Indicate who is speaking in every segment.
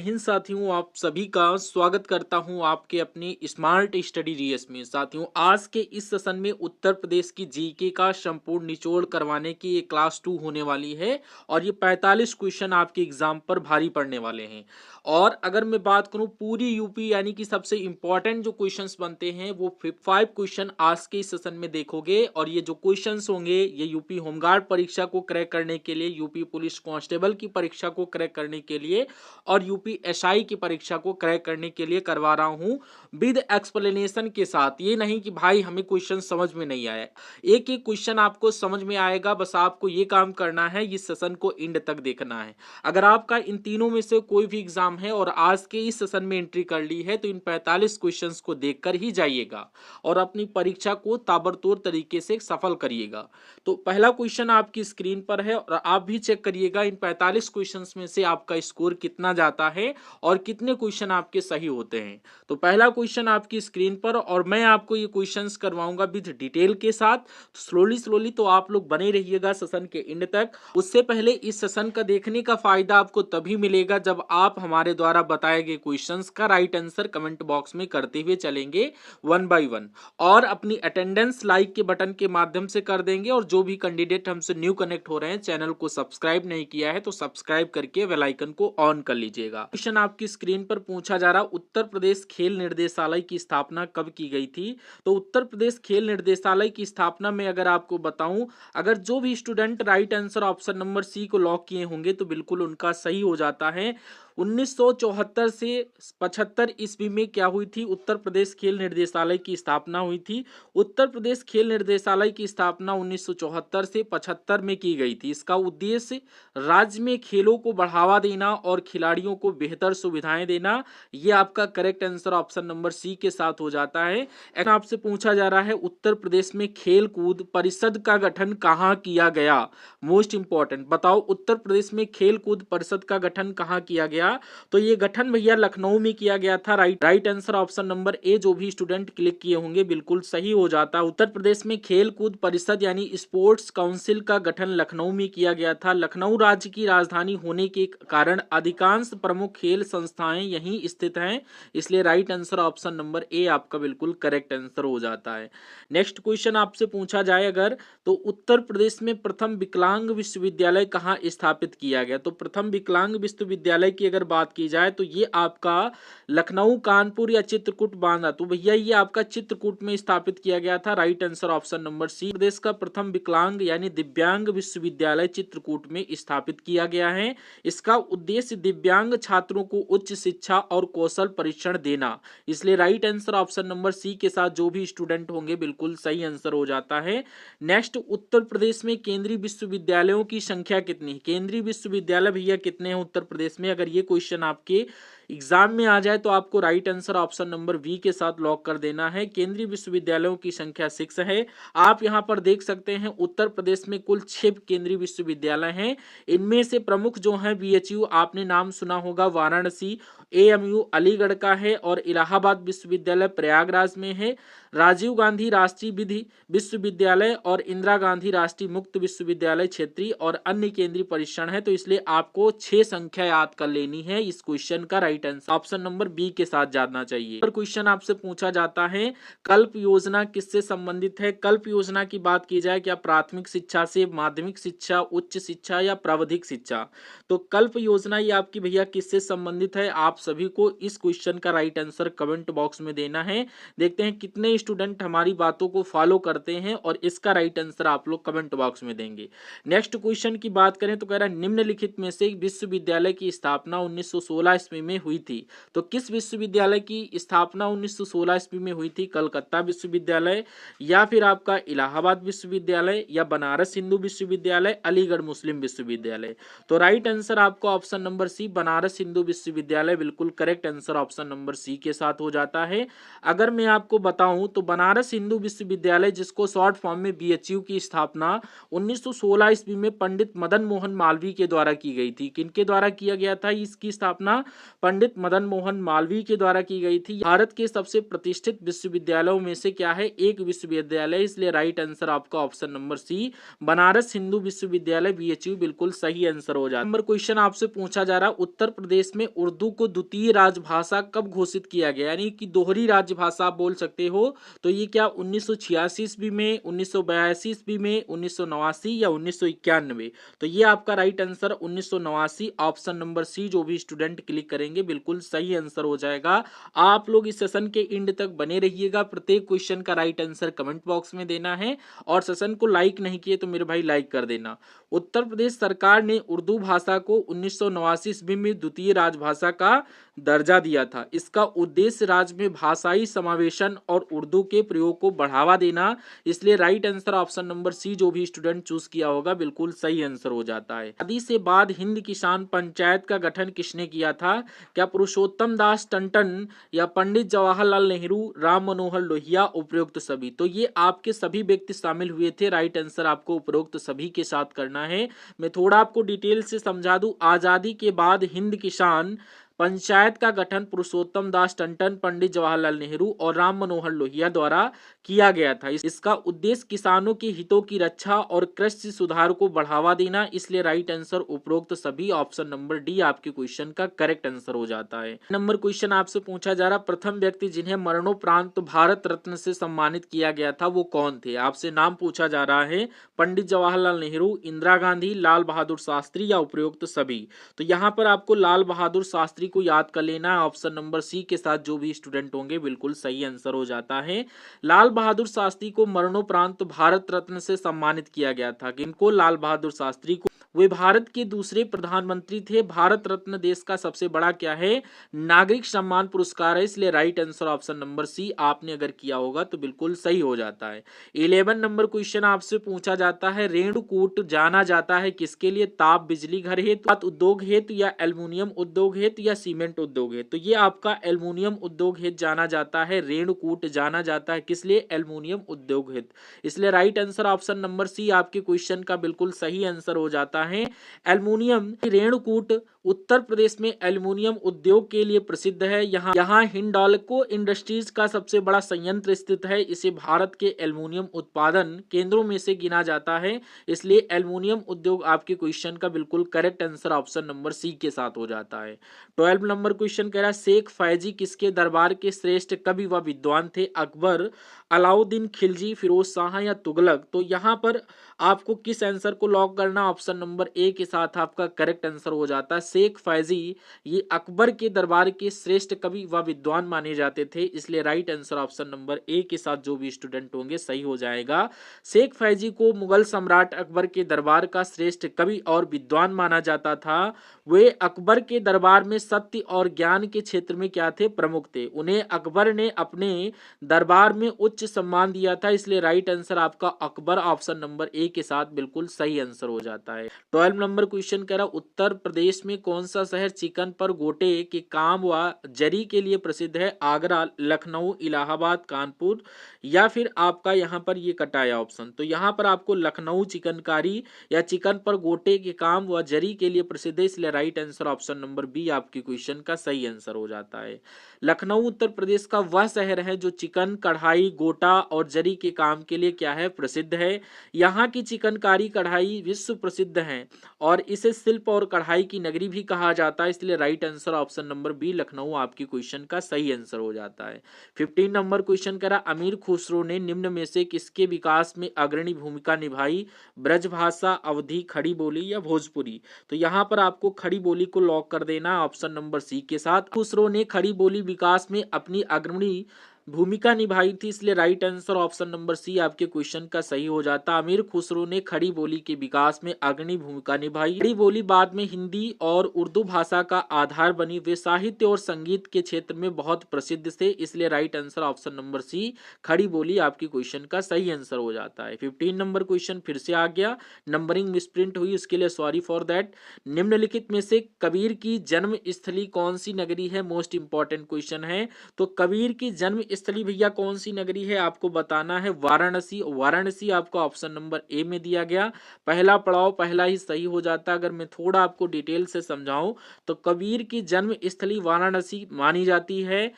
Speaker 1: हिंद साथियों, आप सभी का स्वागत करता हूं आपके अपने स्मार्ट स्टडी जीएस में। साथियों, आज के इस सेशन में उत्तर प्रदेश की जीके का संपूर्ण निचोड़ करवाने की ये क्लास 2 होने वाली है और ये 45 क्वेश्चन आपके एग्जाम पर भारी पड़ने वाले हैं। और अगर मैं बात करूं पूरी यूपी यानी कि सबसे इंपॉर्टेंट जो क्वेश्चंस बनते हैं वो 5 क्वेश्चन आज के इस सेशन में देखोगे। और ये जो क्वेश्चंस होंगे ये यूपी होमगार्ड परीक्षा को क्रैक करने के लिए, यूपी पुलिस कांस्टेबल की परीक्षा को क्रैक करने के लिए और यूपी एसआई की परीक्षा को क्रैक करने के लिए करवा रहा हूं विद एक्सप्लेनेशन के साथ। ये नहीं कि भाई हमें क्वेश्चन समझ में नहीं आया, एक एक क्वेश्चन आपको समझ में आएगा। बस आपको ये काम करना है, इस सेशन को एंड तक देखना है। अगर आपका इन तीनों में से कोई भी एग्जाम है और आज के इस सेशन में एंट्री कर ली है तो इन 45 क्वेश्चंस को देखकर ही जाइएगा और अपनी परीक्षा को ताबड़तोड़ तरीके से सफल करिएगा। तो पहला क्वेश्चन आपकी स्क्रीन पर है और आप भी चेक करिएगा इन 45 क्वेश्चंस में से आपका स्कोर कितना जाता है और कितने क्वेश्चन आपके सही होते हैं। तो पहला क्वेश्चन आपकी स्क्रीन पर और मैं आपको ये क्वेश्चंस करवाऊंगा विद डिटेल के साथ। तो स्लोली तो आप लोग बने रहिएगा सेशन के एंड तक। उससे पहले इस सेशन का देखने का फायदा आपको तभी मिलेगा जब आप हमारे द्वारा बताए गए क्वेश्चंस का राइट आंसर कमेंट बॉक्स में करते हुए चलेंगे वन बाय वन, और अपनी अटेंडेंस लाइक के बटन के माध्यम से कर देंगे। और जो भी कैंडिडेट हमसे न्यू कनेक्ट हो रहे हैं, चैनल को सब्सक्राइब नहीं किया है तो सब्सक्राइब करके बेल आइकन को ऑन कर लीजिएगा। क्वेश्चन आपकी स्क्रीन पर पूछा जा रहा, उत्तर प्रदेश खेल निर्देशालय की स्थापना कब की गई थी? तो उत्तर प्रदेश खेल निर्देशालय की स्थापना में अगर आपको बताऊं, अगर जो भी student right answer option number C को लॉक किए होंगे तो बिल्कुल उनका सही हो जाता है। 1974 से 75 ईस्वी में क्या हुई थी? उत्तर प्रदेश खेल निर्देशालय की स्थापना हुई थी। उत्तर प्रदेश खेल निर्देशालय की स्थापना 1974 से 75 में की गई थी। इसका उद्देश्य राज्य में खेलों को बढ़ावा देना और खिलाड़ियों को बेहतर सुविधाएं देना। ये आपका correct answer option number C के साथ हो जाता है। आपसे पूछा जा रहा है उत्तर प्रदेश में खेल कूद परिषद का गठन कहाँ किया गया? मोस्ट इंपॉर्टेंट, बताओ उत्तर प्रदेश में खेल कूद परिषद का गठन कहाँ किया गया? तो ये गठन भैया लखनऊ में किया गया था। राइट आंसर ऑप्शन नंबर ए जो भी स्टूडेंट क्लिक किए होंगे बिल्कुल सही हो जाता। उत्तर प्रदेश में खेल कूद परिषद यानी स्पोर्ट्स काउंसिल का गठन लखनऊ में किया गया था। लखनऊ राज्य की राजधानी होने के कारण अधिकांश प्रमुख खेल संस्थाएं यहीं स्थित हैं, इसलिए राइट आंसर ऑप्शन नंबर ए आपका बिल्कुल करेक्ट आंसर हो जाता है। नेक्स्ट क्वेश्चन आपसे पूछा जाए अगर, तो उत्तर प्रदेश में प्रथम विकलांग विश्वविद्यालय कहाँ स्थापित किया गया? तो प्रथम विकलांग विश्वविद्यालय की अगर बात की जाए तो ये आपका लखनऊ, कानपुर या चित्रकूट, बांदा। तो भैया ये आपका चित्रकूट में स्थापित किया गया था। Right answer option number C. प्रदेश का प्रथम विकलांग यानी दिव्यांग विश्वविद्यालय चित्रकूट में स्थापित किया गया है। इसका उद्देश्य दिव्यांग छात्रों को उच्च शिक्षा और कौशल परीक्षण देना, इसलिए right answer option number C के साथ जो भी स्टूडेंट होंगे बिल्कुल सही आंसर हो जाता है। नेक्स्ट, उत्तर प्रदेश में केंद्रीय विश्वविद्यालयों की संख्या कितनी है? केंद्रीय विश्वविद्यालय भैया कितने हैं उत्तर प्रदेश में? अगर ये क्वेश्चन आपके एग्जाम में आ जाए तो आपको right answer option number B के साथ लॉक कर देना है। केंद्रीय विश्वविद्यालयों की संख्या 6 है। आप यहां पर देख सकते हैं उत्तर प्रदेश में कुल 6 केंद्रीय विश्वविद्यालय हैं। इनमें से प्रमुख जो है बीएचयू आपने नाम सुना होगा वाराणसी, एएमयू अलीगढ़ का है और इलाहाबाद विश्वविद्यालय प्रयागराज में है। राजीव गांधी राष्ट्रीय विधि विश्वविद्यालय और इंदिरा गांधी राष्ट्रीय मुक्त विश्वविद्यालय क्षेत्रीय और अन्य केंद्रीय परीक्षण है। तो इसलिए आपको 6 संख्या याद कर लेनी है। इस क्वेश्चन का right answer option number B के साथ जानना चाहिए। और क्वेश्चन आपसे पूछा जाता है कल्प योजना किससे संबंधित है? कल्प योजना की बात की जाए क्या प्राथमिक शिक्षा से, माध्यमिक शिक्षा, उच्च शिक्षा या प्राविधिक शिक्षा? तो कल्प योजना ये आपकी भैया किससे संबंधित है? आप सभी को इस क्वेश्चन का राइट आंसर कमेंट बॉक्स में देना है। देखते हैं कितने स्टूडेंट हमारी बातों को फॉलो करते हैं और इसका राइट आंसर आप लोग कमेंट बॉक्स में देंगे। नेक्स्ट क्वेश्चन की बात करें तो कह रहा है निम्नलिखित में से विश्वविद्यालय की स्थापना 1916 ईस्वी में हुई थी। तो किस विश्वविद्यालय की स्थापना 1916 ईस्वी में हुई थी? कलकत्ता विश्वविद्यालय या फिर आपका इलाहाबाद विश्वविद्यालय या बनारस हिंदू विश्वविद्यालय, अलीगढ़ मुस्लिम विश्वविद्यालय? तो राइट आंसर आपको option number C Banaras Hindu विश्वविद्यालय बिल्कुल correct answer option number C के साथ हो जाता है। अगर मैं आपको बताऊं हूं तो बनारस हिंदू विश्वविद्यालय, जिसको शॉर्ट फॉर्म में बीएचयू की स्थापना 1916 ईस्वी में पंडित मदन मोहन मालवीय के द्वारा की गई थी। किनके द्वारा किया गया था इसकी स्थापना? पंडित मदन मोहन मालवीय के द्वारा की गई थी। भारत के सबसे प्रतिष्ठित विश्वविद्यालयों में से क्या है? एक विश्वविद्यालय, इसलिए राइट आंसर आपका option number C, Banaras Hindu विश्वविद्यालय बीएचयू बिल्कुल सही आंसर हो जाता है। नंबर क्वेश्चन आपसे पूछा जा रहा है, उत्तर प्रदेश में उर्दू को द्वितीय राजभाषा कब घोषित किया गया, यानी कि दोहरी राजभाषा आप बोल सकते हो। तो ये क्या 1986 ईस्वी में, 1982 ईस्वी में, 1989 या 1991? तो ये आपका right answer 1989, option number C, जो भी स्टूडेंट क्लिक करेंगे बिल्कुल सही आंसर हो जाएगा। आप लोग इस सेशन के एंड तक बने रहिएगा, प्रत्येक क्वेश्चन का राइट आंसर कमेंट बॉक्स में देना है, और सेशन को लाइक नहीं किए तो मेरे भाई लाइक कर देना। उत्तर प्रदेश सरकार ने उर्दू भाषा को 1989 ईस्वी में द्वितीय राजभाषा का दर्जा दिया था। इसका उद्देश्य राज्य में भाषाई समावेशन और उर्दू के प्रयोग को बढ़ावा देना, इसलिए right answer option number C, जो भी स्टूडेंट चूज किया होगा बिल्कुल सही आंसर हो जाता है। आजादी से बाद हिंद किसान पंचायत का गठन किसने किया था? क्या पुरुषोत्तम दास टंडन या पंडित जवाहरलाल नेहरू, राम मनोहर लोहिया, उपरोक्त सभी? तो ये आपके सभी व्यक्ति शामिल हुए थे। राइट आंसर आपको उपरोक्त सभी के साथ करना है। मैं थोड़ा आपको डिटेल से समझा दूं। आजादी के बाद हिंद किसान पंचायत का गठन पुरुषोत्तम दास टंडन, पंडित जवाहरलाल नेहरू और राम मनोहर लोहिया द्वारा किया गया था। इसका उद्देश्य किसानों के हितों की रक्षा और कृषि सुधार को बढ़ावा देना, इसलिए राइट आंसर उपरोक्त सभी, ऑप्शन नंबर डी आपके क्वेश्चन का करेक्ट आंसर हो जाता है। नंबर क्वेश्चन आपसे पूछा जा रहा, प्रथम व्यक्ति जिन्हें मरणोपरांत भारत रत्न से सम्मानित किया गया था वो कौन थे? आपसे नाम पूछा जा रहा है, पंडित जवाहरलाल नेहरू, इंदिरा गांधी, लाल बहादुर शास्त्री या उपरोक्त सभी? तो यहाँ पर आपको लाल बहादुर शास्त्री को याद कर लेना है, ऑप्शन नंबर सी के साथ जो भी स्टूडेंट होंगे बिल्कुल सही आंसर हो जाता है। लाल बहादुर शास्त्री को मरणोपरांत भारत रत्न से सम्मानित किया गया था। किनको? लाल बहादुर शास्त्री को। वे भारत के दूसरे प्रधानमंत्री थे। भारत रत्न देश का सबसे बड़ा क्या है? नागरिक सम्मान पुरस्कार है, इसलिए right answer option number C आपने अगर किया होगा तो बिल्कुल सही हो जाता है। 11 नंबर क्वेश्चन आपसे पूछा जाता है, रेणुकूट जाना जाता है किसके लिए? ताप बिजली घर हेतु, उद्योग हेतु, या एल्युमिनियम उद्योग हेतु, या सीमेंट उद्योग हेतु? तो ये आपका एल्युमिनियम उद्योग हेतु जाना जाता है। रेणुकूट जाना जाता है किस लिए? एल्युमिनियम उद्योग हेतु, इसलिए right answer option number C आपके क्वेश्चन का बिल्कुल सही आंसर हो जाता है। एल्युमिनियम रेणुकूट उत्तर प्रदेश में एल्युमिनियम उद्योग के लिए प्रसिद्ध है। यहाँ हिंडाल्को इंडस्ट्रीज का सबसे बड़ा संयंत्र स्थित है। इसे भारत के एल्युमिनियम उत्पादन केंद्रों में से गिना जाता है, इसलिए एल्युमिनियम उद्योग आपके क्वेश्चन का बिल्कुल correct answer option number C के साथ हो जाता है। 12 नंबर क्वेश्चन कह रहा है, शेख फैजी किसके दरबार के श्रेष्ठ कवि व विद्वान थे? अकबर, अलाउद्दीन खिलजी, फिरोज शाह या तुगलक? तो यहाँ पर आपको किस आंसर को लॉक करना? ऑप्शन नंबर ए के साथ आपका करेक्ट आंसर हो जाता है। शेख फैजी ये अकबर के दरबार के श्रेष्ठ कवि व विद्वान माने जाते थे, इसलिए राइट आंसर ऑप्शन नंबर ए के साथ जो भी स्टूडेंट होंगे सही हो जाएगा। शेख फैजी को मुगल सम्राट अकबर के दरबार का श्रेष्ठ कवि और विद्वान माना जाता था। वे अकबर के दरबार में सत्य और ज्ञान के क्षेत्र में क्या थे? प्रमुख थे। उन्हें अकबर ने अपने दरबार में उच्च सम्मान दिया था, इसलिए राइट आंसर आपका अकबर, ऑप्शन नंबर ए के साथ बिल्कुल सही आंसर हो जाता है। 12 नंबर क्वेश्चन कह रहा, उत्तर प्रदेश में कौन सा शहर चिकन पर गोटे के काम व जरी के लिए प्रसिद्ध है? आगरा, लखनऊ, इलाहाबाद, कानपुर, या फिर आपका यहाँ पर ये कटाया ऑप्शन? तो यहाँ पर आपको लखनऊ चिकनकारी या चिकन पर गोटे के काम व जरी के लिए प्रसिद्ध है, इसलिए right answer option number B आपके क्वेश्चन का सही आंसर हो जाता है। लखनऊ उत्तर प्रदेश का वह शहर है जो चिकन, कढ़ाई, गोटा और जरी के काम के लिए क्या है? प्रसिद्ध है। यहाँ की चिकनकारी कढ़ाई विश्व प्रसिद्ध है और इसे शिल्प और कढ़ाई की नगरी भी कहा जाता है, इसलिए right answer option number B Lucknow आपके क्वेश्चन का सही आंसर हो जाता है। 15 नंबर क्वेश्चन करा, अमीर खुसरो ने निम्न में से किसके विकास में अग्रणी भूमिका निभाई? ब्रजभाषा, अवधी, खड़ी बोली या भोजपुरी? तो यहाँ पर आपको खड़ी बोली को लॉक कर देना ऑप्शन नंबर सी के साथ। खुसरो ने खड़ी बोली विकास में अपनी अग्रणी भूमिका निभाई थी, इसलिए right answer option number C आपके क्वेश्चन का सही हो जाता। अमीर खुसरो ने खड़ी बोली के विकास में अग्रणी भूमिका निभाई। खड़ी बोली बाद में हिंदी और उर्दू भाषा का आधार बनी। वे साहित्य और संगीत के क्षेत्र में बहुत प्रसिद्ध थे, इसलिए right answer option number C Khari Boli आपके क्वेश्चन का सही आंसर हो जाता है। 15 नंबर क्वेश्चन फिर से आ गया, नंबरिंग मिसप्रिंट हुई, उसके लिए सॉरी फॉर दैट। निम्नलिखित में से कबीर की जन्म स्थली कौन सी नगरी है? मोस्ट इंपॉर्टेंट क्वेश्चन है। तो कबीर की जन्म स्थली भैया कौन सी नगरी है, आपको बताना है वाराणसी। वाराणसी आपका ऑप्शन नंबर ए में दिया गया। पहला पड़ाव पहला ही सही हो जाता। अगर मैं थोड़ा आपको डिटेल से समझाऊं तो कबीर की जन्म स्थली वाराणसी मानी जाती है।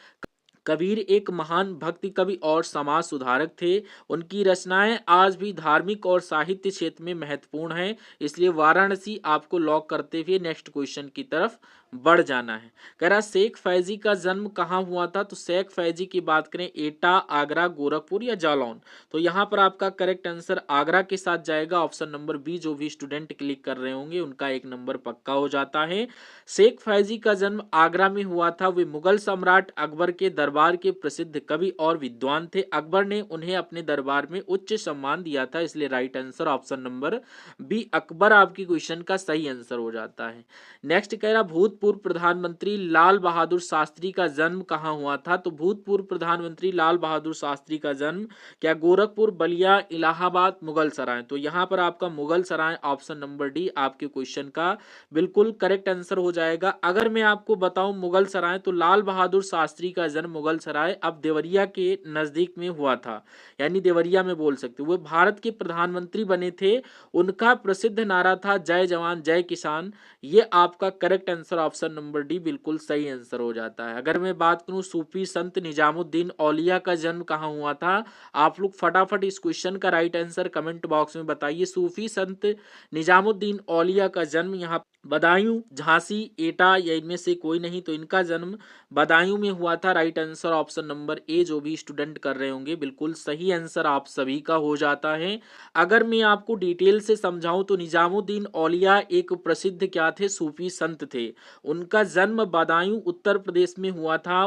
Speaker 1: कबीर एक महान भक्ति कवि और समाज सुधारक थे। उनकी रचनाएं आज भी धार्मिक और साहित्य क्षेत्र में महत्वपूर्ण हैं। इसलिए वाराणसी आपको लॉक करते हुए नेक्स्ट क्वेश्चन की तरफ बढ़ जाना है। कह रहा शेख फैजी का जन्म कहाँ हुआ था, तो शेख फैजी की बात करें एटा, आगरा, गोरखपुर या जालौन, तो यहाँ पर आपका करेक्ट आंसर आगरा के साथ जाएगा। ऑप्शन नंबर बी, जो भी स्टूडेंट क्लिक कर रहे होंगे उनका एक नंबर पक्का हो जाता है। शेख फैजी का जन्म आगरा में हुआ था। वे मुगल सम्राट अकबर के दरबार के प्रसिद्ध कवि और विद्वान थे। अकबर ने उन्हें अपने दरबार में उच्च सम्मान दिया था। इसलिए right answer option number B Akbar आपकी क्वेश्चन का सही आंसर हो जाता है। नेक्स्ट कह रहा भूतपूर्व प्रधानमंत्री लाल बहादुर शास्त्री का जन्म कहाँ हुआ था, तो भूतपूर्व प्रधानमंत्री लाल बहादुर शास्त्री का जन्म क्या गोरखपुर, बलिया, इलाहाबाद, मुगल सराय, तो यहाँ पर आपका मुगल सराय ऑप्शन नंबर डी आपके क्वेश्चन का बिल्कुल करेक्ट आंसर हो जाएगा। अगर मैं आपको बताऊं मुगल सराय, तो लाल बहादुर शास्त्री का जन्म मुगल सराय अब देवरिया के नजदीक में हुआ था, यानी देवरिया में बोल सकते हो। वो भारत के प्रधानमंत्री बने थे। उनका प्रसिद्ध नारा था जय जवान जय किसान। ये आपका correct answer option number D बिल्कुल सही आंसर हो जाता है। अगर मैं बात करूं सूफी संत निजामुद्दीन औलिया का जन्म कहाँ हुआ था, आप लोग फटाफट इस क्वेश्चन का राइट आंसर कमेंट बॉक्स में बताइए। सूफी संत निजामुद्दीन औलिया का जन्म यहाँ बदायूं, झांसी, एटा या इनमें से कोई नहीं, तो इनका जन्म बदायूं में हुआ था। राइट आंसर ऑप्शन नंबर ए, जो भी स्टूडेंट कर रहे होंगे बिल्कुल सही आंसर आप सभी का हो जाता है। अगर मैं आपको डिटेल से समझाऊं तो निजामुद्दीन औलिया एक प्रसिद्ध क्या थे, सूफी संत थे। उनका जन्म बदायूं उत्तर प्रदेश में हुआ था।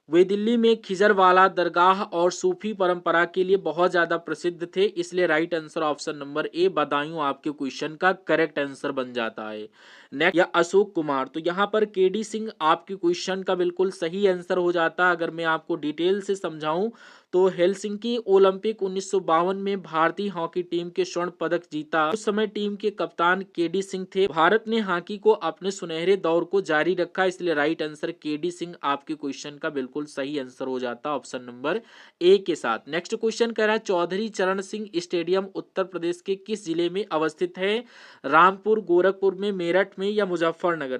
Speaker 1: वे दिल्ली में खिजरवाला दरगाह और सूफी परंपरा के लिए बहुत ज्यादा प्रसिद्ध थे। इसलिए right answer option number A Badaun आपके क्वेश्चन का करेक्ट आंसर बन जाता है। नेक्स्ट या अशोक कुमार, तो यहाँ पर केडी सिंह आपके क्वेश्चन का बिल्कुल सही आंसर हो जाता। अगर मैं आपको डिटेल से समझाऊं तो हेलसिंकी ओलंपिक 1952 में भारतीय हॉकी टीम के स्वर्ण पदक जीता। उस समय टीम के कप्तान केडी सिंह थे। भारत ने हॉकी को अपने सुनहरे दौर को जारी रखा। इसलिए राइट आंसर केडी सिंह आपके क्वेश्चन का बिल्कुल सही आंसर हो जाता ऑप्शन नंबर ए के साथ। नेक्स्ट क्वेश्चन कह रहा है चौधरी चरण सिंह स्टेडियम उत्तर प्रदेश के किस जिले में अवस्थित है, रामपुर, गोरखपुर में, मेरठ में या मुजफ्फरनगर,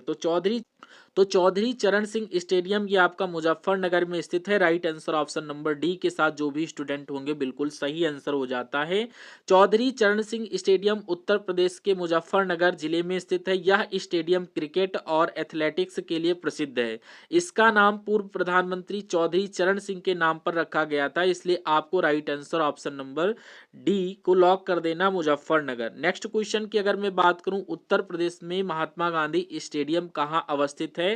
Speaker 1: तो चौधरी चरण सिंह स्टेडियम ये आपका मुजफ्फरनगर में स्थित है। Right answer option number D के साथ जो भी स्टूडेंट होंगे बिल्कुल सही आंसर हो जाता है। चौधरी चरण सिंह स्टेडियम उत्तर प्रदेश के मुजफ्फरनगर जिले में स्थित है। यह स्टेडियम क्रिकेट और एथलेटिक्स के लिए प्रसिद्ध है। इसका नाम पूर्व प्रधानमंत्री चौधरी चरण सिंह के नाम पर रखा गया था। इसलिए आपको right answer option number D को लॉक कर देना, मुजफ्फरनगर। नेक्स्ट क्वेश्चन की अगर मैं बात करूं उत्तर प्रदेश में महात्मा गांधी स्टेडियम कहां अवस्थित है,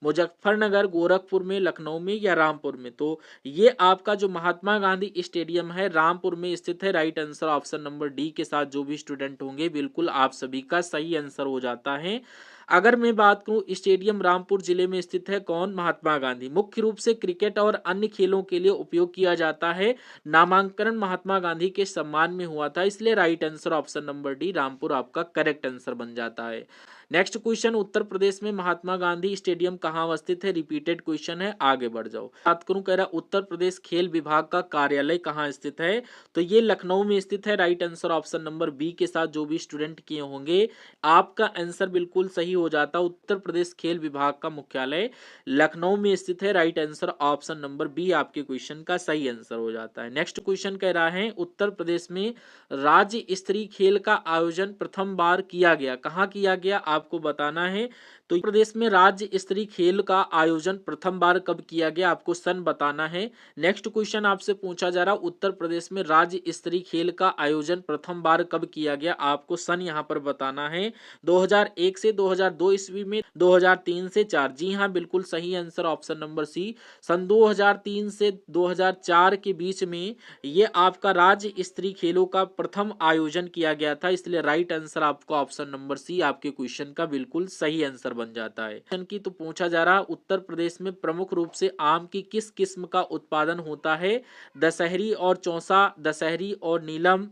Speaker 1: मुजफ्फरनगर, गोरखपुर में, लखनऊ में या रामपुर में, तो ये आपका जो महात्मा गांधी स्टेडियम है रामपुर में स्थित है। Right answer option number D के साथ जो भी स्टूडेंट होंगे बिल्कुल आप सभी का सही आंसर हो जाता है। अगर मैं बात करूं स्टेडियम रामपुर जिले में स्थित है, कौन, महात्मा गांधी। मुख्य रूप से क्रिकेट और अन्य खेलों के लिए उपयोग किया जाता है। नामांकन महात्मा गांधी के सम्मान में हुआ था। इसलिए right answer option number D Rampur आपका करेक्ट आंसर बन जाता है। नेक्स्ट क्वेश्चन उत्तर प्रदेश में महात्मा गांधी स्टेडियम कहाँ अवस्थित है, रिपीटेड क्वेश्चन है, आगे बढ़ जाओ। बात करूं कह रहा उत्तर प्रदेश खेल विभाग का कार्यालय कहाँ स्थित है, तो ये लखनऊ में स्थित है। Right answer option number B के साथ जो भी स्टूडेंट किए होंगे आपका आंसर बिल्कुल सही हो जाता। उत्तर प्रदेश खेल विभाग का मुख्यालय लखनऊ में स्थित है। Right answer option number B आपके क्वेश्चन का सही आंसर हो जाता है। नेक्स्ट क्वेश्चन कह रहा है उत्तर प्रदेश में राज्य स्तरीय खेल का आयोजन प्रथम बार किया गया, कहाँ किया गया आपको बताना है। तो प्रदेश में राज्य स्तरीय खेल का आयोजन प्रथम बार कब किया गया, आपको सन बताना है। नेक्स्ट क्वेश्चन आपसे पूछा जा रहा उत्तर प्रदेश में राज्य स्तरीय खेल का आयोजन प्रथम बार कब किया गया, आपको सन यहाँ पर बताना है। 2001 से 2002 ईस्वी में, 2003 से 4, जी हाँ बिल्कुल सही आंसर ऑप्शन नंबर सी। सन 2003 से 2004 के बीच में ये आपका राज्य स्तरीय खेलों का प्रथम आयोजन किया गया था। इसलिए राइट आंसर आपको ऑप्शन नंबर सी आपके क्वेश्चन क्वेश्चन का बिल्कुल सही आंसर बन जाता है। क्वेश्चन की तो पूछा जा रहा, उत्तर प्रदेश में प्रमुख रूप से आम की किस किस्म का उत्पादन होता है? दशहरी और चौसा, दशहरी और नीलम,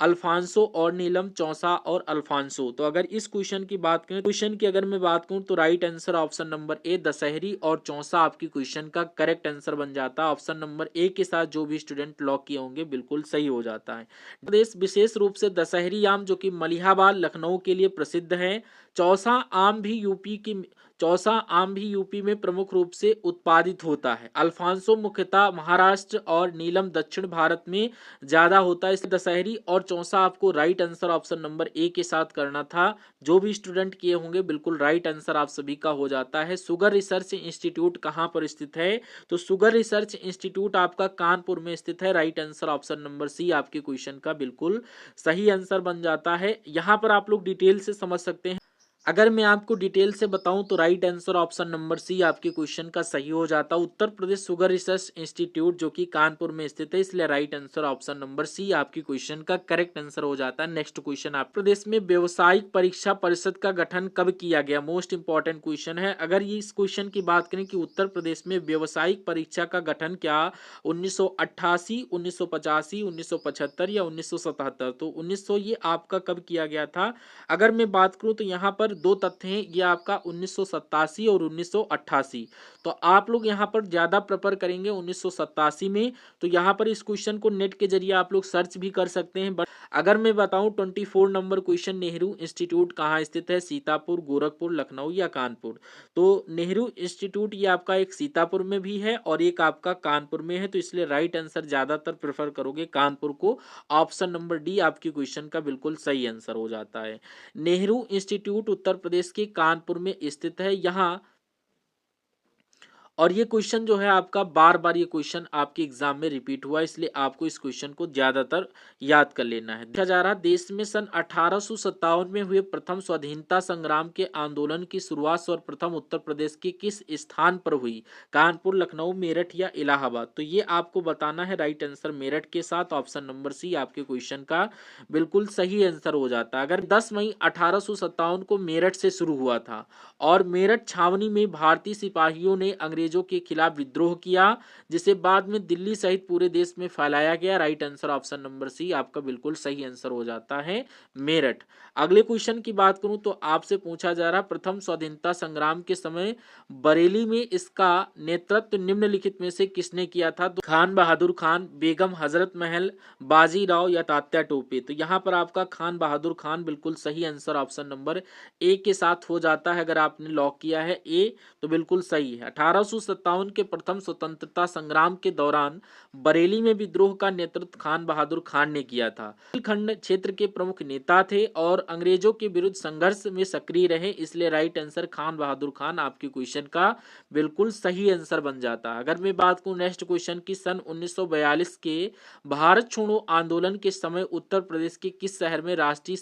Speaker 1: अल्फांसो और नीलम, चौसा और अल्फांसो। तो अगर इस क्वेश्चन की बात करें, क्वेश्चन की अगर मैं बात करूं तो right answer option number A Dasheri और चौसा आपकी क्वेश्चन का करेक्ट आंसर बन जाता है। ऑप्शन नंबर ए के साथ जो भी स्टूडेंट लॉक किए होंगे बिल्कुल सही हो जाता है। प्रदेश विशेष रूप से दशहरी आम जो कि मलिहाबाद लखनऊ के लिए प्रसिद्ध है। चौसा आम भी यूपी की चौसा आम भी यूपी में प्रमुख रूप से उत्पादित होता है। अल्फांसो मुख्यतः महाराष्ट्र और नीलम दक्षिण भारत में ज्यादा होता है। इसलिए दशहरी और चौसा आपको राइट आंसर ऑप्शन नंबर ए के साथ करना था। जो भी स्टूडेंट किए होंगे बिल्कुल राइट आंसर आप सभी का हो जाता है। शुगर रिसर्च इंस्टीट्यूट कहाँ पर स्थित है? तो शुगर रिसर्च इंस्टीट्यूट आपका कानपुर में स्थित है। Right answer option number C आपके क्वेश्चन का बिल्कुल सही आंसर बन जाता है। यहाँ पर आप लोग डिटेल से समझ सकते हैं। अगर मैं आपको डिटेल से बताऊं तो right answer option number C आपके क्वेश्चन का सही हो जाता। Uttar Pradesh sugar research institute जो कि कानपुर में स्थित है, इसलिए right answer option number C आपकी क्वेश्चन का करेक्ट आंसर हो जाता है। नेक्स्ट क्वेश्चन, आप प्रदेश में व्यवसायिक परीक्षा परिषद का गठन कब किया गया? मोस्ट इंपॉर्टेंट क्वेश्चन है। अगर ये इस क्वेश्चन की बात करें कि उत्तर प्रदेश में व्यवसायिक परीक्षा का गठन क्या 1988, 1985, 1975 या 1977, तो 1900 ये आपका कब किया गया था? अगर मैं बात करूं तो यहाँ पर दो तथ्य हैं, ये आपका 1987 और 1988। तो आप लोग यहाँ पर ज्यादा प्रेफर करेंगे 1987 में। तो यहाँ पर इस क्वेश्चन को नेट के जरिए आप लोग सर्च भी कर सकते हैं। बट अगर मैं बताऊं 24 नंबर क्वेश्चन, नेहरू इंस्टीट्यूट कहाँ स्थित है? सीतापुर, गोरखपुर, लखनऊ या कानपुर? तो नेहरू इंस्टीट्यूट ये आपका एक सीतापुर में भी है और एक आपका कानपुर में है। तो इसलिए राइट आंसर ज्यादातर प्रेफर करोगे कानपुर को। ऑप्शन नंबर डी आपकी क्वेश्चन का बिल्कुल सही आंसर हो जाता है। नेहरू इंस्टीट्यूट उत्तर प्रदेश के कानपुर में स्थित है। यहाँ और ये क्वेश्चन जो है आपका बार बार ये क्वेश्चन आपके एग्जाम में रिपीट हुआ, इसलिए आपको इस क्वेश्चन को ज्यादातर याद कर लेना है। देखा जा रहा देश में सन 1857 में हुए प्रथम स्वाधीनता संग्राम के आंदोलन की शुरुआत सर्वप्रथम उत्तर प्रदेश के किस स्थान पर हुई? कानपुर, लखनऊ, मेरठ या इलाहाबाद? तो ये आपको बताना है। राइट आंसर मेरठ के साथ ऑप्शन नंबर सी आपके क्वेश्चन का बिल्कुल सही आंसर हो जाता है। अगर 10 मई 1857 को मेरठ से शुरू हुआ था और मेरठ छावनी में भारतीय सिपाहियों ने अंग्रेजों के खिलाफ विद्रोह किया, जिसे बाद में दिल्ली सहित पूरे देश में फैलाया गया। Right answer option number C आपका बिल्कुल सही आंसर हो जाता है, मेरठ। अगले क्वेश्चन की बात करूं तो आपसे पूछा जा रहा प्रथम स्वाधीनता संग्राम के समय बरेली में इसका नेतृत्व निम्नलिखित में से किसने किया था? तो खान बहादुर खान, बेगम हजरत महल, बाजीराव या तात्या टोपे? तो यहाँ पर आपका खान बहादुर खान बिल्कुल सही आंसर ऑप्शन नंबर ए के साथ हो जाता है। अगर आपने लॉक किया है ए तो बिल्कुल सही है। 1857 के प्रथम स्वतंत्रता संग्राम के दौरान बरेली में विद्रोह का नेतृत्व खान बहादुर खान ने किया था। बुंदेलखंड क्षेत्र के प्रमुख नेता थे और अंग्रेजों के विरुद्ध संघर्ष में सक्रिय रहे, इसलिए राइट आंसर खान बहादुर खान आपके क्वेश्चन का बिल्कुल सही आंसर बन जाता है। अगर मैं बात करूं नेक्स्ट क्वेश्चन की, सन 1942 के भारत छोड़ो आंदोलन के समय उत्तर प्रदेश के किस शहर में राष्ट्रीय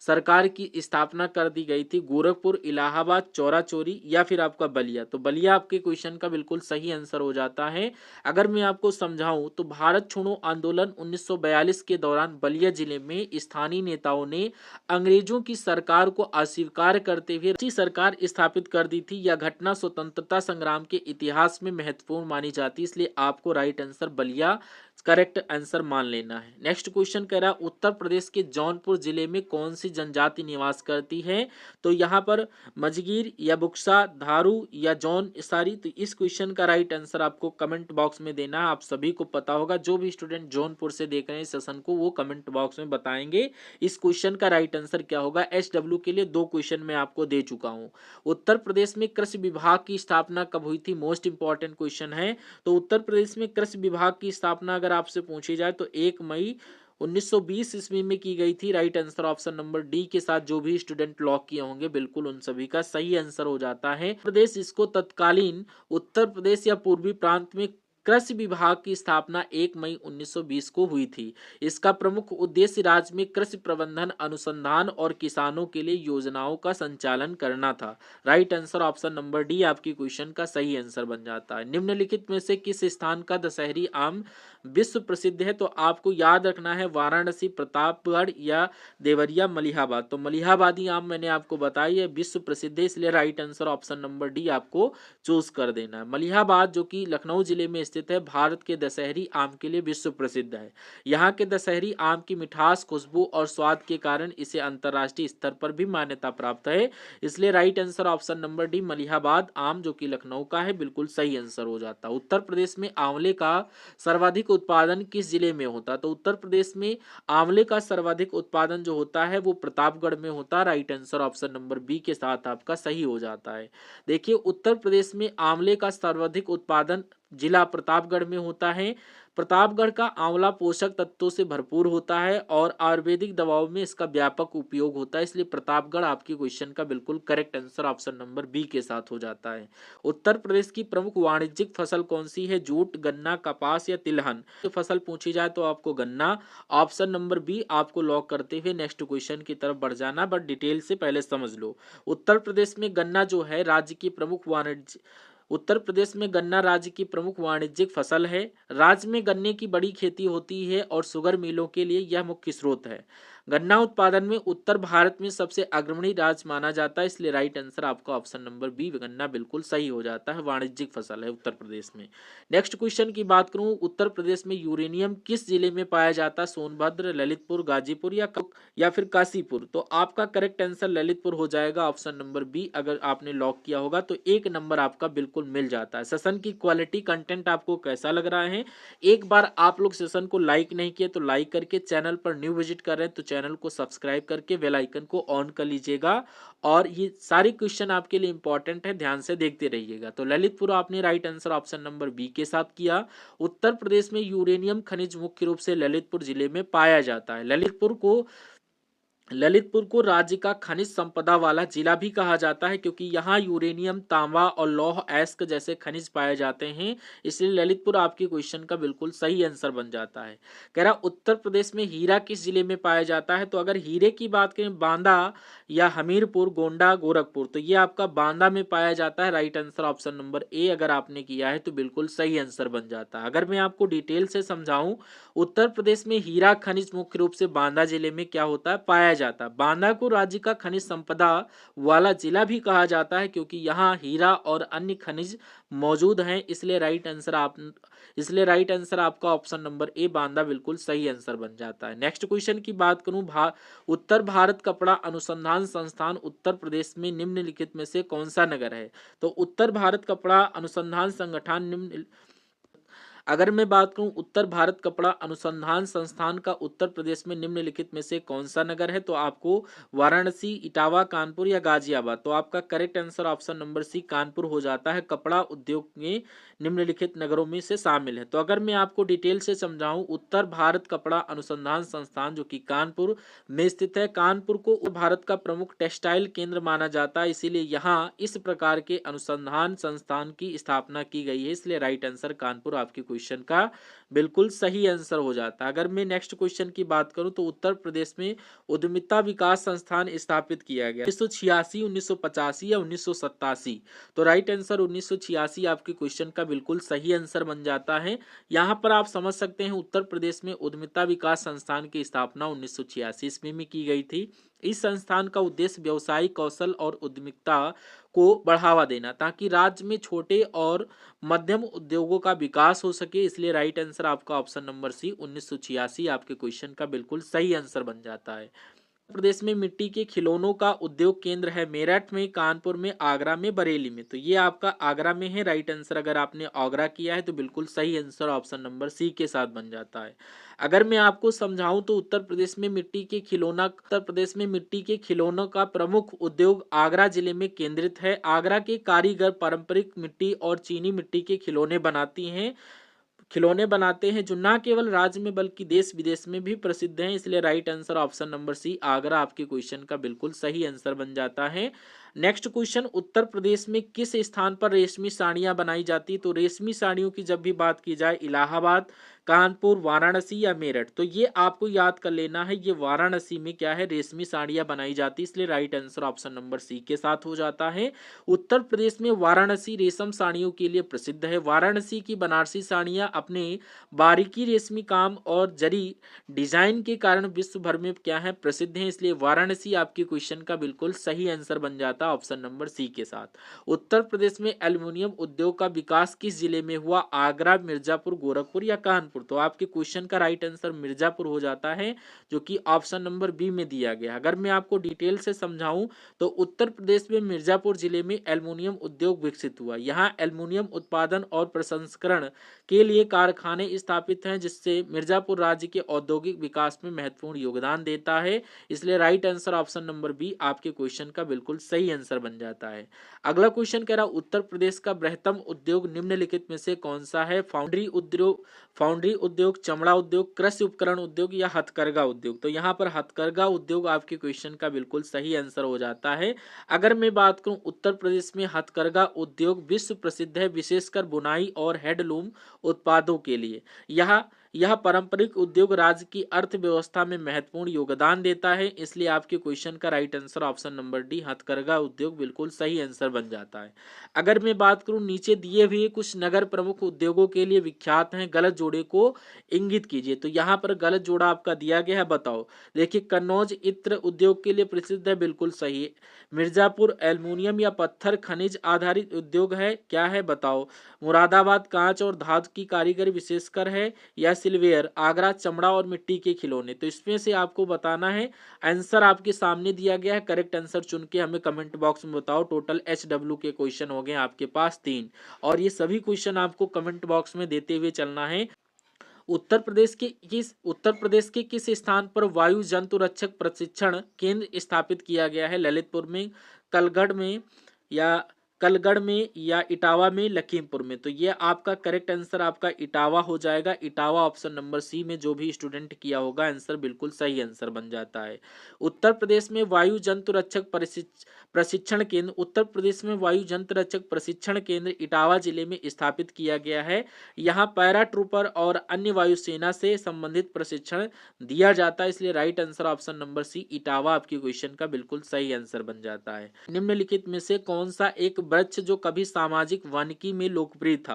Speaker 1: सरकार की स्थापना कर दी गई थी? गोरखपुर, इलाहाबाद, चौराचौरी या फिर आपका बलिया? तो बलिया आपके क्वेश्चन का बिल्कुल सही आंसर हो जाता है। अगर मैं आपको समझाऊं तो भारत छोड़ो आंदोलन 1942 के दौरान बलिया जिले में स्थानीय नेताओं ने अंग्रेजों की सरकार को अस्वीकार करते हुए राष्ट्रीय सरकार स्थापित कर दी थी। यह घटना स्वतंत्रता संग्राम के इतिहास में महत्वपूर्ण मानी जाती है, इसलिए आपको right answer Ballia correct answer मान लेना है। नेक्स्ट क्वेश्चन कह रहा है उत्तर प्रदेश के जौनपुर जिले में कौन सी जनजाति निवास करती है? तो यहाँ पर मजगीर या बुक्सा, धारू या जौन सारी? तो इस क्वेश्चन का राइट आंसर आपको कमेंट बॉक्स में देना है। आप सभी को पता होगा, जो भी स्टूडेंट जौनपुर से देख रहे हैं सेशन को वो कमेंट बॉक्स में बताएंगे इस क्वेश्चन का राइट आंसर क्या होगा। SW के लिए 2 क्वेश्चन मैं आपको दे चुका हूँ। उत्तर प्रदेश में कृषि विभाग की स्थापना कब हुई थी? मोस्ट इंपॉर्टेंट क्वेश्चन है। तो उत्तर प्रदेश में कृषि विभाग की स्थापना अगर आपसे पूछी जाए तो 1 मई 1920 ईस्वी में की गई थी। Right answer option number D के साथ जो भी स्टूडेंट लॉक किए होंगे बिल्कुल उन सभी का सही आंसर हो जाता है। प्रदेश इसको तत्कालीन उत्तर प्रदेश या पूर्वी प्रांत में कृषि विभाग की स्थापना 1 मई 1920 को हुई थी। इसका प्रमुख उद्देश्य राज्य में कृषि प्रबंधन, अनुसंधान और किसानों के लिए योजनाओं का संचालन करना था। Right answer option number D आपकी क्वेश्चन का सही आंसर बन जाता है। निम्नलिखित में से किस स्थान का दशहरी आम विश्व प्रसिद्ध है? तो आपको याद रखना है वाराणसी, प्रतापगढ़ या देवरिया, मलिहाबाद। तो मलिहाबादी आम मैंने आपको बताया है विश्व प्रसिद्ध है, इसलिए right answer option number D आपको चूज कर देना है। मलिहाबाद जो कि लखनऊ जिले में स्थित है, भारत के दशहरी आम के लिए विश्व प्रसिद्ध है। यहाँ के दशहरी आम की मिठास, खुशबू और स्वाद के कारण इसे अंतर्राष्ट्रीय स्तर पर भी मान्यता प्राप्त है, इसलिए right answer option number D Malihabad आम जो कि लखनऊ का है बिल्कुल सही आंसर हो जाता है। उत्तर प्रदेश में आंवले का सर्वाधिक उत्पादन किस जिले में होता है? तो उत्तर प्रदेश में आंवले का सर्वाधिक उत्पादन जो होता है वो प्रतापगढ़ में होता है। Right answer option number B के साथ आपका सही हो जाता है। देखिए उत्तर प्रदेश में आंवले का सर्वाधिक उत्पादन जिला प्रतापगढ़ में होता है। प्रतापगढ़ का आंवला पोषक तत्वों से भरपूर होता है और आयुर्वेदिक दवाओं में इसका व्यापक उपयोग होता है, इसलिए प्रतापगढ़ आपकी क्वेश्चन का बिल्कुल correct answer option number B के साथ हो जाता है। उत्तर प्रदेश की प्रमुख वाणिज्यिक फसल कौन सी है? जूट, गन्ना, कपास या तिलहन? तो फसल पूछी जाए तो आपको गन्ना, ऑप्शन नंबर बी आपको लॉक करते हुए नेक्स्ट क्वेश्चन की तरफ बढ़ जाना, बट डिटेल से पहले समझ लो। उत्तर प्रदेश में गन्ना जो है राज्य की प्रमुख वाणिज्य उत्तर प्रदेश में गन्ना राज्य की प्रमुख वाणिज्यिक फसल है। राज्य में गन्ने की बड़ी खेती होती है और शुगर मिलों के लिए यह मुख्य स्रोत है। गन्ना उत्पादन में उत्तर भारत में सबसे अग्रणी राज्य माना जाता है, इसलिए राइट आंसर आपका ऑप्शन नंबर बी गन्ना बिल्कुल सही हो जाता है। वाणिज्यिक फसल है उत्तर प्रदेश में। नेक्स्ट क्वेश्चन की बात करूं, उत्तर प्रदेश में यूरेनियम किस जिले में पाया जाता है? सोनभद्र, ललितपुर, गाजीपुर या फिर काशीपुर? तो आपका करेक्ट आंसर ललितपुर हो जाएगा, ऑप्शन नंबर बी अगर आपने लॉक किया होगा तो एक नंबर आपका बिल्कुल मिल जाता है। सेशन की क्वालिटी कंटेंट आपको कैसा लग रहा है? एक बार आप लोग सेशन को लाइक नहीं किए तो लाइक करके, चैनल पर न्यू विजिट कर रहे हैं तो चैनल को सब्सक्राइब करके बेल आइकन को ऑन कर लीजिएगा। और ये सारे क्वेश्चन आपके लिए इंपॉर्टेंट है, ध्यान से देखते रहिएगा। तो ललितपुर आपने right answer option number B के साथ किया। उत्तर प्रदेश में यूरेनियम खनिज मुख्य रूप से ललितपुर जिले में पाया जाता है। ललितपुर को राज्य का खनिज संपदा वाला जिला भी कहा जाता है, क्योंकि यहाँ यूरेनियम, तांबा और लौह अयस्क जैसे खनिज पाए जाते हैं, इसलिए ललितपुर आपकी क्वेश्चन का बिल्कुल सही आंसर बन जाता है। कह रहा उत्तर प्रदेश में हीरा किस जिले में पाया जाता है? तो अगर हीरे की बात करें बांदा या हमीरपुर, गोंडा, गोरखपुर, तो ये आपका बांदा में पाया जाता है। राइट आंसर ऑप्शन नंबर ए अगर आपने किया है तो बिल्कुल सही आंसर बन जाता है। अगर मैं आपको डिटेल से समझाऊं, उत्तर प्रदेश में हीरा खनिज मुख्य रूप से बांदा जिले में क्या होता है? पाया जाता है। बांदा को राज्य का खनिज संपदा वाला जिला भी कहा जाता है, क्योंकि यहाँ हीरा और अन्य खनिज मौजूद हैं, इसलिए राइट आंसर आपका ऑप्शन नंबर ए बांदा बिल्कुल सही आंसर बन जाता है। नेक्स्ट क्वेश्चन की बात करूं, उत्तर भारत कपड़ा अनुसंधान संस्थान उत्तर प्रदेश में निम्नलिखित में से कौन सा नगर है? तो उत्तर भारत कपड़ा अनुसंधान संगठन अगर मैं बात करूं उत्तर भारत कपड़ा अनुसंधान संस्थान का उत्तर प्रदेश में निम्नलिखित में से कौन सा नगर है? तो आपको वाराणसी, इटावा, कानपुर या गाजियाबाद? तो आपका correct answer option number C Kanpur हो जाता है। कपड़ा उद्योग में निम्नलिखित नगरों में से शामिल है। तो अगर मैं आपको डिटेल से समझाऊं, उत्तर भारत कपड़ा अनुसंधान संस्थान जो कि कानपुर में स्थित है, कानपुर को भारत का प्रमुख टेक्सटाइल केंद्र माना जाता है, इसीलिए यहाँ इस प्रकार के अनुसंधान संस्थान की स्थापना की गई है, इसलिए राइट आंसर कानपुर आपकी क्वेश्चन का बिल्कुल सही आंसर हो जाता है। अगर मैं नेक्स्ट क्वेश्चन की बात करूं तो उत्तर प्रदेश में उद्यमिता विकास संस्थान स्थापित किया गया 1986, 1985 या 1987? तो राइट आंसर 1986 आपके क्वेश्चन का बिल्कुल सही आंसर बन जाता है। यहाँ पर आप समझ सकते हैं उत्तर प्रदेश में उद्यमिता विकास संस्थान की स्थापना 1986 ईस्वी में की गई थी। इस संस्थान का उद्देश्य व्यवसायिक कौशल और उद्यमिता को बढ़ावा देना, ताकि राज्य में छोटे और मध्यम उद्योगों का विकास हो सके, इसलिए राइट आंसर आपका ऑप्शन नंबर सी 1986 आपके क्वेश्चन का बिल्कुल सही आंसर बन जाता है। प्रदेश में मिट्टी के खिलौनों का उद्योग केंद्र है मेरठ में, कानपुर में, आगरा में, बरेली में? तो ये आपका आगरा में है। राइट आंसर अगर आपने आगरा किया है तो बिल्कुल सही आंसर ऑप्शन नंबर सी के साथ बन जाता है। अगर मैं आपको समझाऊं तो उत्तर प्रदेश में मिट्टी के खिलौनों का प्रमुख उद्योग आगरा जिले में केंद्रित है। आगरा के कारीगर पारंपरिक मिट्टी और चीनी मिट्टी के खिलौने बनाते हैं, जो न केवल राज्य में बल्कि देश विदेश में भी प्रसिद्ध हैं, इसलिए right answer option number C Agra आपके क्वेश्चन का बिल्कुल सही आंसर बन जाता है। नेक्स्ट क्वेश्चन, उत्तर प्रदेश में किस स्थान पर रेशमी साड़ियाँ बनाई जाती? तो रेशमी साड़ियों की जब भी बात की जाए, इलाहाबाद, कानपुर, वाराणसी या मेरठ, तो ये आपको याद कर लेना है, ये वाराणसी में क्या है, रेशमी साड़ियाँ बनाई जाती, इसलिए right answer option number C के साथ हो जाता है। उत्तर प्रदेश में वाराणसी रेशम साड़ियों के लिए प्रसिद्ध है। वाराणसी की बनारसी साड़ियाँ अपने बारीकी रेशमी काम और जरी डिजाइन के कारण विश्व भर में क्या है, प्रसिद्ध हैं, इसलिए वाराणसी आपके क्वेश्चन का बिल्कुल सही आंसर बन जाता है ऑप्शन नंबर सी के साथ। उत्तर प्रदेश में एल्युमिनियम उद्योग का विकास किस जिले में हुआ? आगरा, मिर्जापुर, गोरखपुर या कानपुर, तो आपके क्वेश्चन का राइट आंसर मिर्जापुर हो जाता है, जो कि ऑप्शन नंबर बी में दिया गया। अगर मैं आपको डिटेल से समझाऊं तो उत्तर प्रदेश में मिर्जापुर जिले में एल्युमिनियम उद्योग विकसित हुआ। यहाँ एल्युमिनियम उत्पादन और प्रसंस्करण के लिए कारखाने स्थापित हैं, जिससे मिर्जापुर राज्य के औद्योगिक विकास में महत्वपूर्ण योगदान देता है, इसलिए right answer option number B आपके क्वेश्चन का बिल्कुल सही आंसर बन जाता है। अगला क्वेश्चन कह रहा उत्तर प्रदेश का बृहत्तम उद्योग निम्नलिखित में से कौन सा है? फाउंड्री उद्योग, चमड़ा उद्योग, कृषि उपकरण उद्योग या हथकरघा उद्योग, तो यहाँ पर हथकरघा उद्योग आपके क्वेश्चन का बिल्कुल सही आंसर हो जाता है। अगर मैं बात करूं, उत्तर प्रदेश में हथकरघा उद्योग विश्व प्रसिद्ध है, विशेषकर बुनाई और हैंडलूम उत्पादों के लिए। यह पारंपरिक उद्योग राज्य की अर्थव्यवस्था में महत्वपूर्ण योगदान देता है, इसलिए आपके क्वेश्चन का right answer option number D हथकरघा उद्योग बिल्कुल सही आंसर बन जाता है। अगर मैं बात करूं, नीचे दिए हुए कुछ नगर प्रमुख उद्योगों के लिए विख्यात हैं, गलत जोड़े को इंगित कीजिए, तो यहाँ पर गलत जोड़ा आपका दिया गया है, बताओ। देखिए, कन्नौज इत्र उद्योग के लिए प्रसिद्ध है, बिल्कुल सही है। मिर्जापुर एल्युमिनियम या पत्थर खनिज आधारित उद्योग है, क्या है बताओ। मुरादाबाद कांच और धातु की कारीगरी विशेषकर है, या सिल्वेयर। आगरा चमड़ा और मिट्टी के खिलौने, तो इसमें से आपको बताना है। आंसर आपके सामने दिया गया है, करेक्ट आंसर चुन के हमें कमेंट बॉक्स में बताओ। टोटल HW के क्वेश्चन हो गए आपके पास 3, और ये सभी क्वेश्चन आपको कमेंट बॉक्स में देते हुए चलना है। उत्तर प्रदेश के किस स्थान पर वायु जंतु रक्षक प्रशिक्षण केंद्र स्थापित किया गया है? ललितपुर में, कलगढ़ में या इटावा में, लखीमपुर में, तो ये आपका करेक्ट आंसर आपका इटावा हो जाएगा। इटावा ऑप्शन नंबर सी में जो भी स्टूडेंट किया होगा आंसर बिल्कुल सही आंसर बन जाता है। उत्तर प्रदेश में वायु जंतु रक्षक प्रशिक्षण केंद्र उत्तर प्रदेश में वायु जंतु रक्षक प्रशिक्षण केंद्र इटावा जिले में स्थापित किया गया है। यहाँ पैरा ट्रूपर और अन्य वायुसेना से संबंधित प्रशिक्षण दिया जाता है, इसलिए right answer option number C Etawah आपके क्वेश्चन का बिल्कुल सही आंसर बन जाता है। निम्नलिखित में से कौन सा एक वृक्ष जो कभी सामाजिक वानिकी में लोकप्रिय था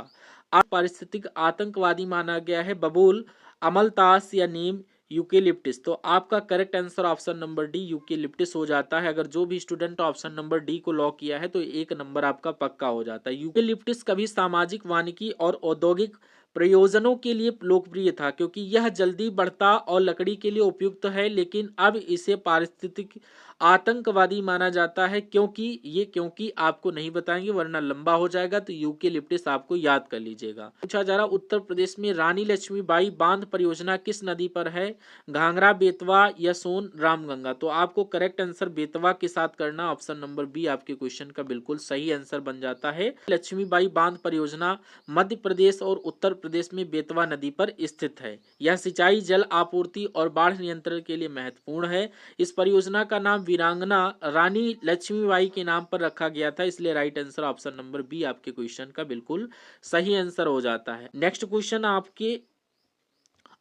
Speaker 1: अब पारिस्थितिक आतंकवादी माना गया है? बबूल, अमलतास या नीम, यूकेलिप्टिस, तो आपका correct answer option number D eucalyptus हो जाता है। अगर जो भी स्टूडेंट ऑप्शन नंबर डी को लॉक किया है तो 1 नंबर आपका पक्का हो जाता है। यूकेलिप्टिस कभी सामाजिक वानिकी और औद्योगिक प्रयोजनों के लिए लोकप्रिय था, क्योंकि यह जल्दी बढ़ता और लकड़ी के लिए उपयुक्त है, लेकिन अब इसे पारिस्थितिक आतंकवादी माना जाता है। क्योंकि आपको नहीं बताएंगे वरना लंबा हो जाएगा, तो यूकेलिप्टिस आपको याद कर लीजिएगा। पूछा जा रहा, उत्तर प्रदेश में रानी लक्ष्मीबाई बांध परियोजना किस नदी पर है? घाघरा, बेतवा या सोन, रामगंगा, तो आपको करेक्ट आंसर बेतवा के साथ करना, ऑप्शन नंबर बी आपके क्वेश्चन का बिल्कुल सही आंसर बन जाता है। लक्ष्मीबाई बांध परियोजना मध्य प्रदेश और उत्तर प्रदेश में बेतवा नदी पर स्थित है। यह सिंचाई, जल आपूर्ति और बाढ़ नियंत्रण के लिए महत्वपूर्ण है। इस परियोजना का नाम वीरांगना रानी लक्ष्मीबाई के नाम पर रखा गया था, इसलिए right answer option number B आपके क्वेश्चन का बिल्कुल सही आंसर हो जाता है। नेक्स्ट क्वेश्चन आपके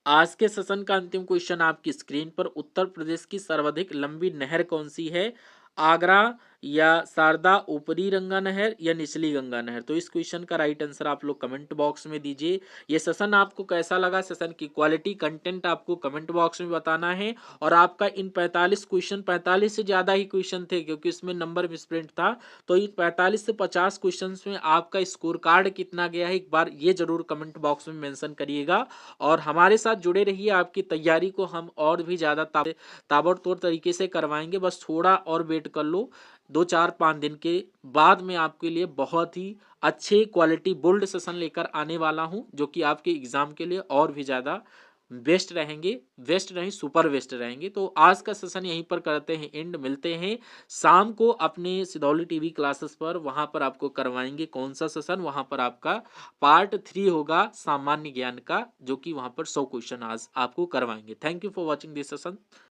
Speaker 1: आज के सेशन का अंतिम क्वेश्चन आपकी स्क्रीन पर, उत्तर प्रदेश की सर्वाधिक लंबी नहर कौन सी है? आगरा या शारदा ऊपरी गंगा नहर या निचली गंगा नहर, तो इस क्वेश्चन का राइट आंसर आप लोग कमेंट बॉक्स में दीजिए। ये सेशन आपको कैसा लगा, सेशन की क्वालिटी, कंटेंट आपको कमेंट बॉक्स में बताना है। और आपका इन 45 क्वेश्चन, 45 से ज़्यादा ही क्वेश्चन थे क्योंकि इसमें नंबर मिसप्रिंट था, तो इन 45 से 50 क्वेश्चन में आपका स्कोर कार्ड कितना गया है एक बार ये जरूर कमेंट बॉक्स में मेंशन करिएगा। और हमारे साथ जुड़े रहिए, आपकी तैयारी को हम और भी ज़्यादा ताबड़तोड़ तरीके से करवाएंगे, बस थोड़ा और वेट कर लो। 2-4-5 दिन के बाद में आपके लिए बहुत ही अच्छे क्वालिटी बोल्ड सेशन लेकर आने वाला हूं, जो कि आपके एग्जाम के लिए और भी ज़्यादा बेस्ट रहेंगे, वेस्ट नहीं सुपर वेस्ट रहेंगे। तो आज का सेशन यहीं पर करते हैं एंड, मिलते हैं शाम को अपने सिदौली टीवी क्लासेस पर, वहां पर आपको करवाएंगे कौन सा सेशन, वहां पर आपका पार्ट 3 होगा सामान्य ज्ञान का, जो कि वहां पर 100 क्वेश्चन आज आपको करवाएंगे। Thank you for watching this session.